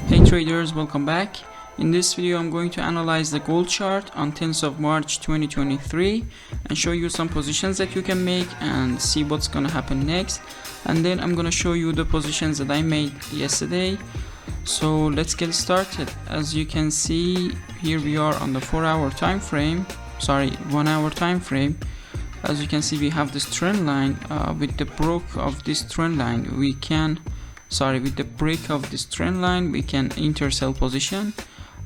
Hey traders, welcome back. In this video I'm going to analyze the gold chart on 10th of March 2023 and show you some positions that you can make and see what's gonna happen next, and then I'm gonna show you the positions that I made yesterday. So let's get started. As you can see, here we are on the 1 hour time frame. As you can see, we have this trend line. With the break of this trend line we can enter sell position.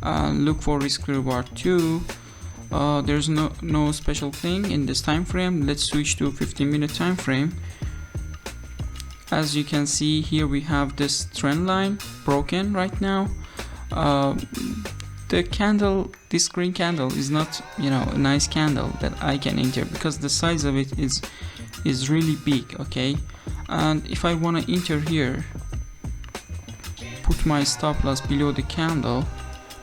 Look for risk reward 2. There's no special thing in this time frame. Let's switch to 15-minute time frame. As you can see, here we have this trend line broken right now. The candle, this green candle, is not a nice candle that I can enter because the size of it is really big. Okay, and if I want to enter here, put my stop loss below the candle,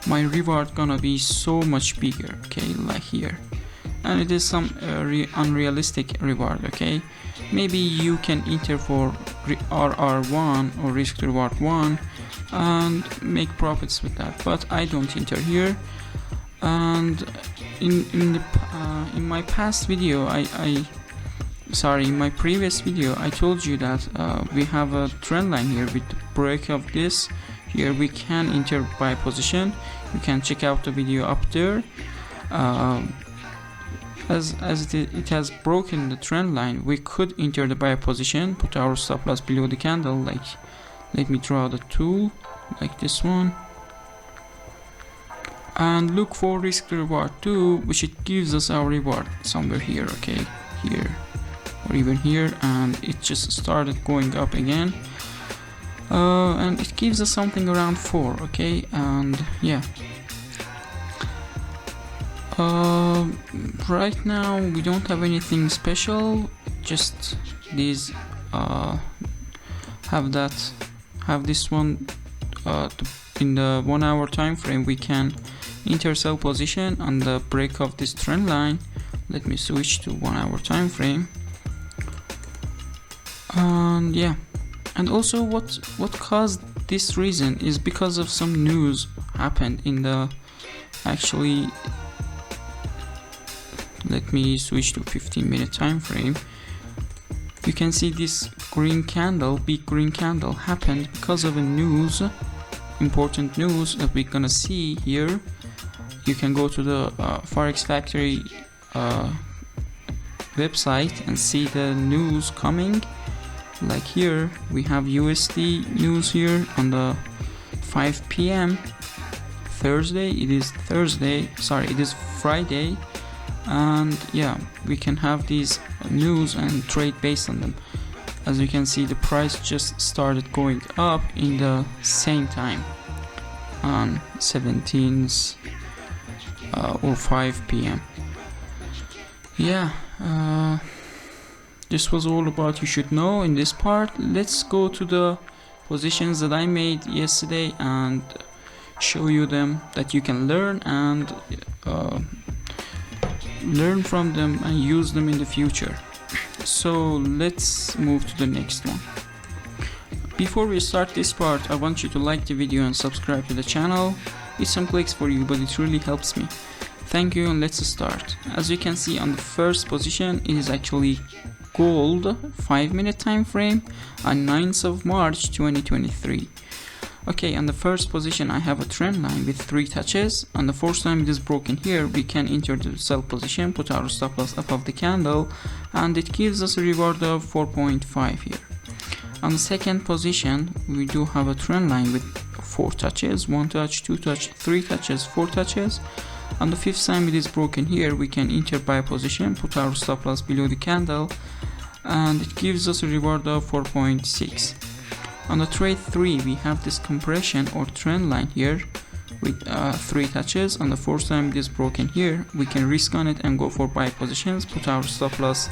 my reward gonna be so much bigger. Okay, like here, and it is some unrealistic reward. Okay, maybe you can enter for RR1 or risk reward 1 and make profits with that, but I don't enter here. And in my past video, in my previous video, I told you that we have a trend line here. With the break of this here, we can enter buy position. You can check out the video up there. As it has broken the trend line, we could enter the buy position, put our stop loss below the candle. Like, let me draw the tool like this one, and look for risk reward 2, which it gives us our reward somewhere here. Okay, here or even here, and it just started going up again, and it gives us something around 4. Okay, and yeah, right now we don't have anything special, just these have this one. In the 1 hour time frame, we can enter sell position on the break of this trend line. Let me switch to 1 hour time frame. And yeah, and also what caused this reason is because of some news happened in the let me switch to 15-minute time frame. You can see this green candle, big green candle, happened because of a news, important news that we're gonna see here. You can go to the forex factory website and see the news coming. Like here we have USD news here on the 5 p.m. Thursday. It is Friday, and yeah, we can have these news and trade based on them. As you can see, the price just started going up in the same time on 17th or 5 p.m. Yeah, this was all about you should know in this part. Let's go to the positions that I made yesterday and show you them, that you can learn and learn from them and use them in the future. So let's move to the next one. Before we start this part, I want you to like the video and subscribe to the channel. It's some clicks for you, but it really helps me. Thank you, and let's start. As you can see on the first position, it is actually gold 5-minute time frame on 9th of March 2023. Okay, on the first position I have a trend line with 3 touches. On the first time it is broken here, we can enter the sell position, put our stop loss above the candle, and it gives us a reward of 4.5 here. On the second position, we do have a trend line with 4 touches, 1 touch, 2 touch, 3 touches, 4 touches. On the 5th time it is broken here, we can enter buy position, put our stop loss below the candle, and it gives us a reward of 4.6. On the trade 3, we have this compression or trend line here with 3 touches. On the 4th time it is broken here, we can risk on it and go for buy positions, put our stop loss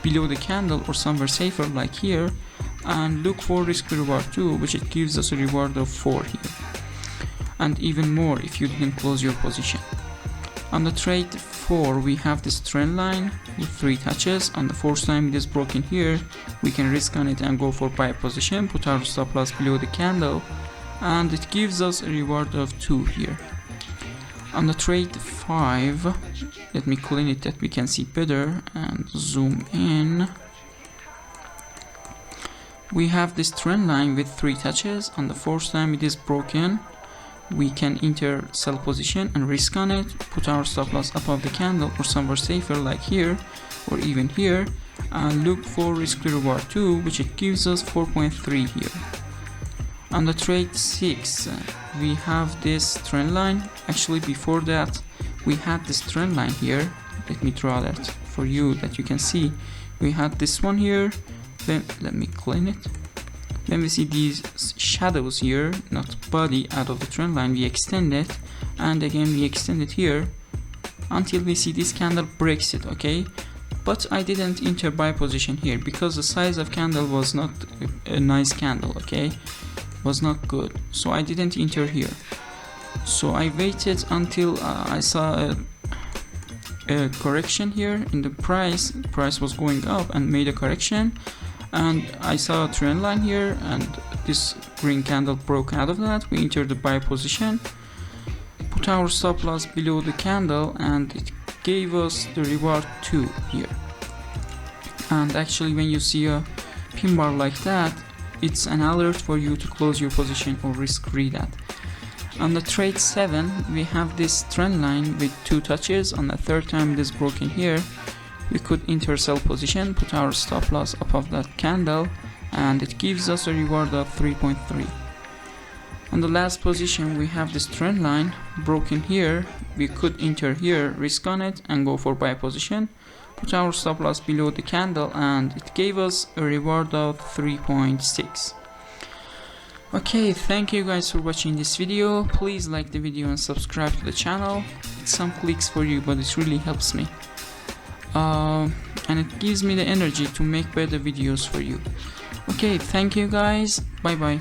below the candle or somewhere safer like here, and look for risk reward 2, which it gives us a reward of 4 here, and even more if you didn't close your position. On the trade 4, we have this trend line with 3 touches. On the 4th time it is broken here, we can risk on it and go for buy position, put our stop loss below the candle, and it gives us a reward of 2 here. On the trade 5, let me clean it that we can see better and zoom in. We have this trend line with 3 touches. On the 4th time it is broken. We can enter sell position and risk on it, put our stop loss above the candle or somewhere safer like here or even here, and look for risk to reward 2, which it gives us 4.3 here. On the trade 6, we have this trend line. Actually, before that we had this trend line here. Let me draw that for you that you can see. We had this one here, then let me clean it. Then we see these shadows here, not body, out of the trend line. We extend it, and again we extend it here until we see this candle breaks it, okay? But I didn't enter buy position here because the size of candle was not a nice candle, okay? Was not good, so I didn't enter here. So I waited until I saw a correction here in the price. The price was going up and made a correction, and I saw a trend line here, and this green candle broke out of that. We entered the buy position, put our stop loss below the candle, and it gave us the reward 2 here. And actually, when you see a pin bar like that, it's an alert for you to close your position or risk free that. On the trade 7, we have this trend line with 2 touches. On the 3rd time it is broken here, we could enter sell position, put our stop loss above that candle, and it gives us a reward of 3.3. On the last position, we have this trend line broken here. We could enter here, risk on it, and go for buy position, put our stop loss below the candle, and it gave us a reward of 3.6. Okay, thank you guys for watching this video. Please like the video and subscribe to the channel. It's some clicks for you, but it really helps me. And it gives me the energy to make better videos for you. Okay, thank you guys. Bye bye.